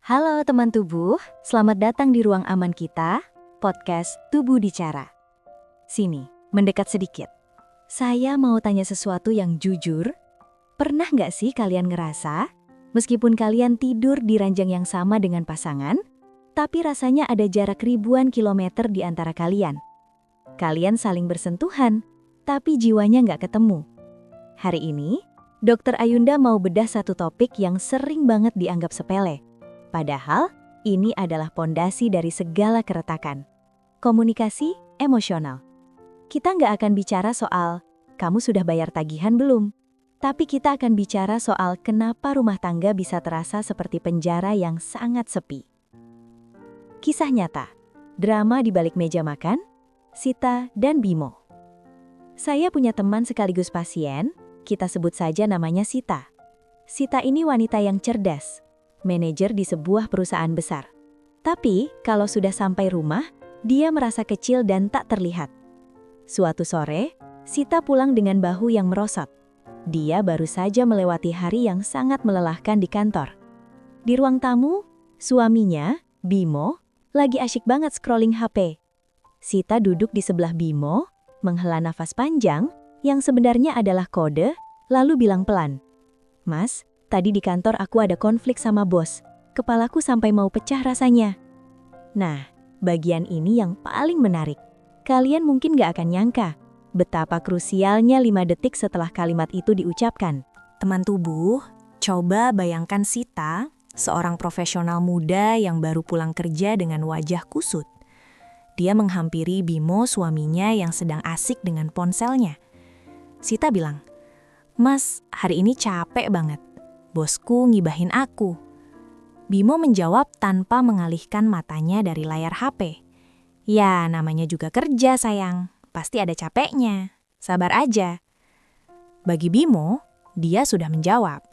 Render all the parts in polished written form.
Halo teman tubuh, selamat datang di ruang aman kita, podcast Tubuh Bicara. Sini, mendekat sedikit. Saya mau tanya sesuatu yang jujur. Pernah nggak sih kalian ngerasa, meskipun kalian tidur di ranjang yang sama dengan pasangan, tapi rasanya ada jarak ribuan kilometer di antara kalian? Kalian saling bersentuhan, tapi jiwanya nggak ketemu. Hari ini, Dr. Ayunda mau bedah satu topik yang sering banget dianggap sepele. Padahal, ini adalah pondasi dari segala keretakan. Komunikasi emosional. Kita nggak akan bicara soal, kamu sudah bayar tagihan belum? Tapi kita akan bicara soal kenapa rumah tangga bisa terasa seperti penjara yang sangat sepi. Kisah nyata. Drama di balik meja makan, Sita dan Bimo. Saya punya teman sekaligus pasien, kita sebut saja namanya Sita. Sita ini wanita yang cerdas, manajer di sebuah perusahaan besar. Tapi, kalau sudah sampai rumah, dia merasa kecil dan tak terlihat. Suatu sore, Sita pulang dengan bahu yang merosot. Dia baru saja melewati hari yang sangat melelahkan di kantor. Di ruang tamu, suaminya, Bimo, lagi asyik banget scrolling HP. Sita duduk di sebelah Bimo, menghela nafas panjang, yang sebenarnya adalah kode, lalu bilang pelan, "Mas, tadi di kantor aku ada konflik sama bos. Kepalaku sampai mau pecah rasanya." Nah, bagian ini yang paling menarik. Kalian mungkin gak akan nyangka betapa krusialnya 5 detik setelah kalimat itu diucapkan. Teman tubuh, coba bayangkan Sita, seorang profesional muda yang baru pulang kerja dengan wajah kusut. Dia menghampiri Bimo, suaminya yang sedang asik dengan ponselnya. Sita bilang, "Mas, hari ini capek banget. Bosku ngibahin aku." Bimo menjawab tanpa mengalihkan matanya dari layar HP. "Ya, namanya juga kerja sayang, pasti ada capeknya. Sabar aja." Bagi Bimo, dia sudah menjawab.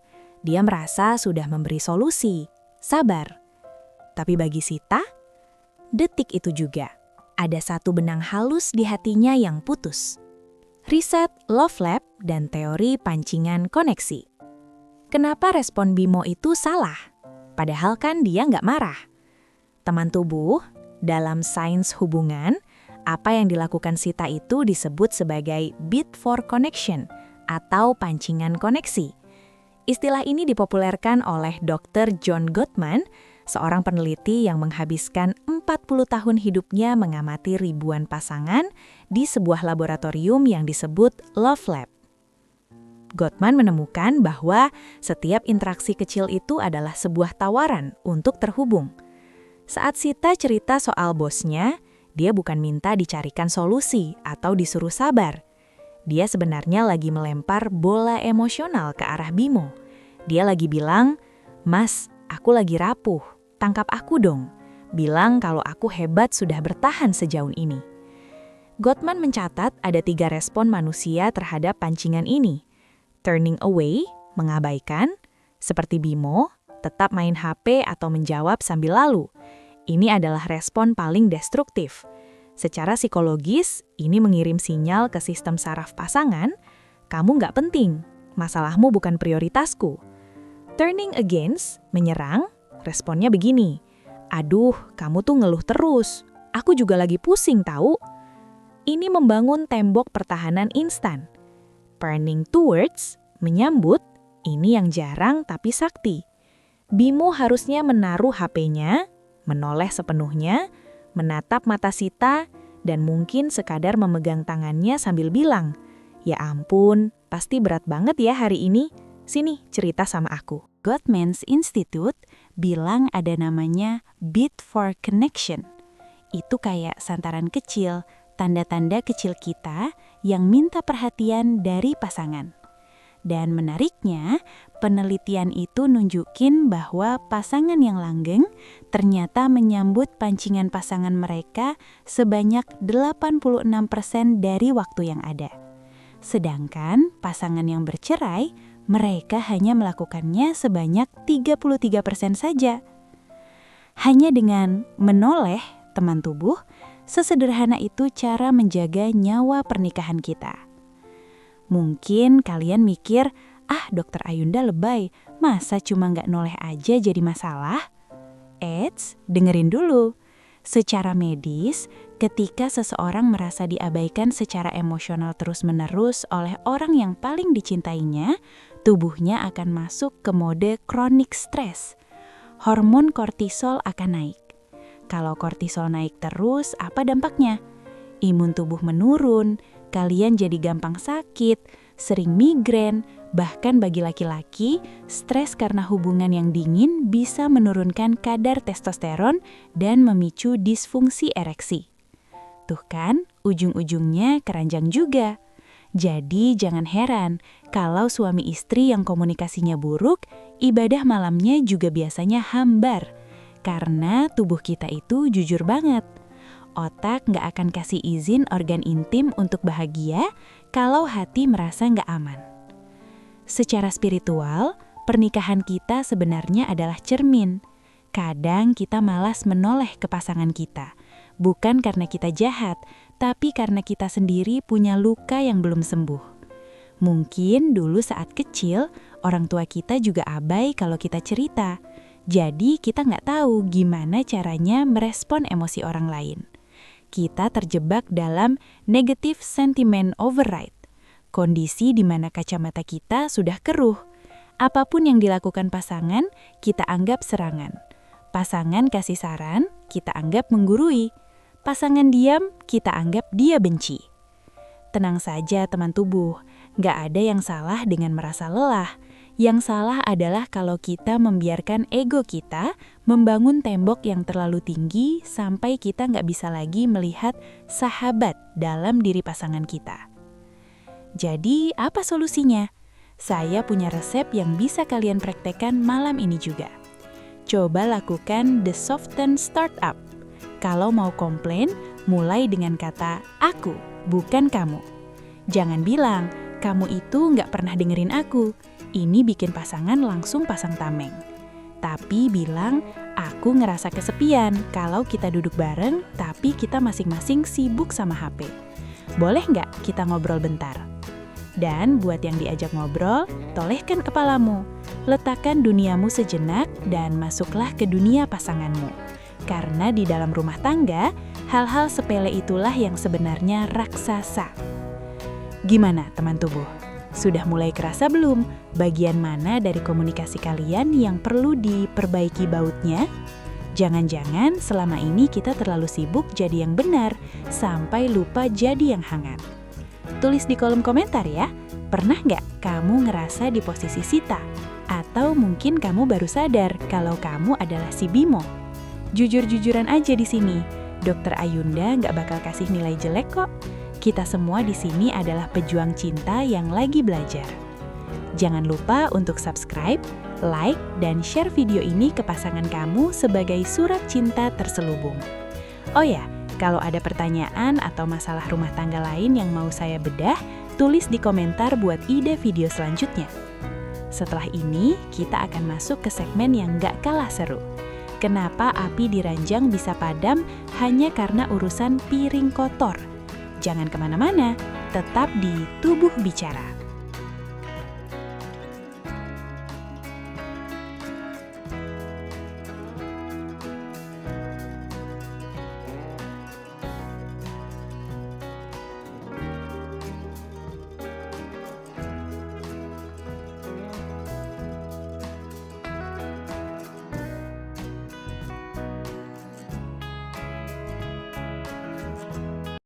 Dia merasa sudah memberi solusi, sabar. Tapi bagi Sita, detik itu juga, ada satu benang halus di hatinya yang putus. Riset Love Lab dan teori pancingan koneksi. Kenapa respon Bimo itu salah? Padahal kan dia nggak marah. Teman tubuh, dalam sains hubungan, apa yang dilakukan Sita itu disebut sebagai bid for connection atau pancingan koneksi. Istilah ini dipopulerkan oleh Dr. John Gottman, seorang peneliti yang menghabiskan 40 tahun hidupnya mengamati ribuan pasangan di sebuah laboratorium yang disebut Love Lab. Gottman menemukan bahwa setiap interaksi kecil itu adalah sebuah tawaran untuk terhubung. Saat Sita cerita soal bosnya, dia bukan minta dicarikan solusi atau disuruh sabar. Dia sebenarnya lagi melempar bola emosional ke arah Bimo. Dia lagi bilang, "Mas, aku lagi rapuh, tangkap aku dong. Bilang kalau aku hebat sudah bertahan sejauh ini." Gottman mencatat ada 3 respon manusia terhadap pancingan ini. Turning away, mengabaikan, seperti Bimo, tetap main HP atau menjawab sambil lalu. Ini adalah respon paling destruktif. Secara psikologis, ini mengirim sinyal ke sistem saraf pasangan, "Kamu nggak penting, masalahmu bukan prioritasku." Turning against, menyerang, responnya begini, "Aduh, kamu tuh ngeluh terus. Aku juga lagi pusing tahu." Ini membangun tembok pertahanan instan. Turning towards, menyambut, ini yang jarang tapi sakti. Bimo harusnya menaruh HP-nya, menoleh sepenuhnya, menatap mata Sita, dan mungkin sekadar memegang tangannya sambil bilang, "Ya ampun, pasti berat banget ya hari ini. Sini, cerita sama aku." Gottman's Institute bilang ada namanya bid for connection. Itu kayak santaran kecil, tanda-tanda kecil kita yang minta perhatian dari pasangan. Dan menariknya, penelitian itu nunjukin bahwa pasangan yang langgeng ternyata menyambut pancingan pasangan mereka sebanyak 86% dari waktu yang ada. Sedangkan pasangan yang bercerai, mereka hanya melakukannya sebanyak 33% saja. Hanya dengan menoleh, teman tubuh, sesederhana itu cara menjaga nyawa pernikahan kita. Mungkin kalian mikir, "Ah, Dokter Ayunda lebay, masa cuma nggak noleh aja jadi masalah?" Eits, dengerin dulu. Secara medis, ketika seseorang merasa diabaikan secara emosional terus-menerus oleh orang yang paling dicintainya, tubuhnya akan masuk ke mode chronic stress. Hormon kortisol akan naik. Kalau kortisol naik terus, apa dampaknya? Imun tubuh menurun, kalian jadi gampang sakit, sering migrain, bahkan bagi laki-laki, stres karena hubungan yang dingin bisa menurunkan kadar testosteron dan memicu disfungsi ereksi. Tuh kan, ujung-ujungnya keranjang juga. Jadi jangan heran kalau suami istri yang komunikasinya buruk, ibadah malamnya juga biasanya hambar. Karena tubuh kita itu jujur banget. Otak nggak akan kasih izin organ intim untuk bahagia kalau hati merasa nggak aman. Secara spiritual, pernikahan kita sebenarnya adalah cermin. Kadang kita malas menoleh ke pasangan kita. Bukan karena kita jahat, tapi karena kita sendiri punya luka yang belum sembuh. Mungkin dulu saat kecil, orang tua kita juga abai kalau kita cerita. Jadi kita nggak tahu gimana caranya merespon emosi orang lain. Kita terjebak dalam negative sentiment override. Kondisi di mana kacamata kita sudah keruh. Apapun yang dilakukan pasangan, kita anggap serangan. Pasangan kasih saran, kita anggap menggurui. Pasangan diam, kita anggap dia benci. Tenang saja teman tubuh, nggak ada yang salah dengan merasa lelah. Yang salah adalah kalau kita membiarkan ego kita membangun tembok yang terlalu tinggi sampai kita nggak bisa lagi melihat sahabat dalam diri pasangan kita. Jadi, apa solusinya? Saya punya resep yang bisa kalian praktekkan malam ini juga. Coba lakukan The Soften Startup. Kalau mau komplain, mulai dengan kata aku, bukan kamu. Jangan bilang, kamu itu nggak pernah dengerin aku. Ini bikin pasangan langsung pasang tameng. Tapi bilang, aku ngerasa kesepian kalau kita duduk bareng, tapi kita masing-masing sibuk sama HP. Boleh nggak kita ngobrol bentar? Dan buat yang diajak ngobrol, tolehkan kepalamu. Letakkan duniamu sejenak dan masuklah ke dunia pasanganmu. Karena di dalam rumah tangga, hal-hal sepele itulah yang sebenarnya raksasa. Gimana teman tubuh? Sudah mulai kerasa belum bagian mana dari komunikasi kalian yang perlu diperbaiki bautnya? Jangan-jangan selama ini kita terlalu sibuk jadi yang benar, sampai lupa jadi yang hangat. Tulis di kolom komentar ya, pernah nggak kamu ngerasa di posisi Sita? Atau mungkin kamu baru sadar kalau kamu adalah si Bimo? Jujur-jujuran aja di sini, Dokter Ayunda nggak bakal kasih nilai jelek kok. Kita semua di sini adalah pejuang cinta yang lagi belajar. Jangan lupa untuk subscribe, like, dan share video ini ke pasangan kamu sebagai surat cinta terselubung. Oh ya, kalau ada pertanyaan atau masalah rumah tangga lain yang mau saya bedah, tulis di komentar buat ide video selanjutnya. Setelah ini, kita akan masuk ke segmen yang gak kalah seru. Kenapa api di ranjang bisa padam hanya karena urusan piring kotor? Jangan kemana-mana, tetap di Tubuh Bicara.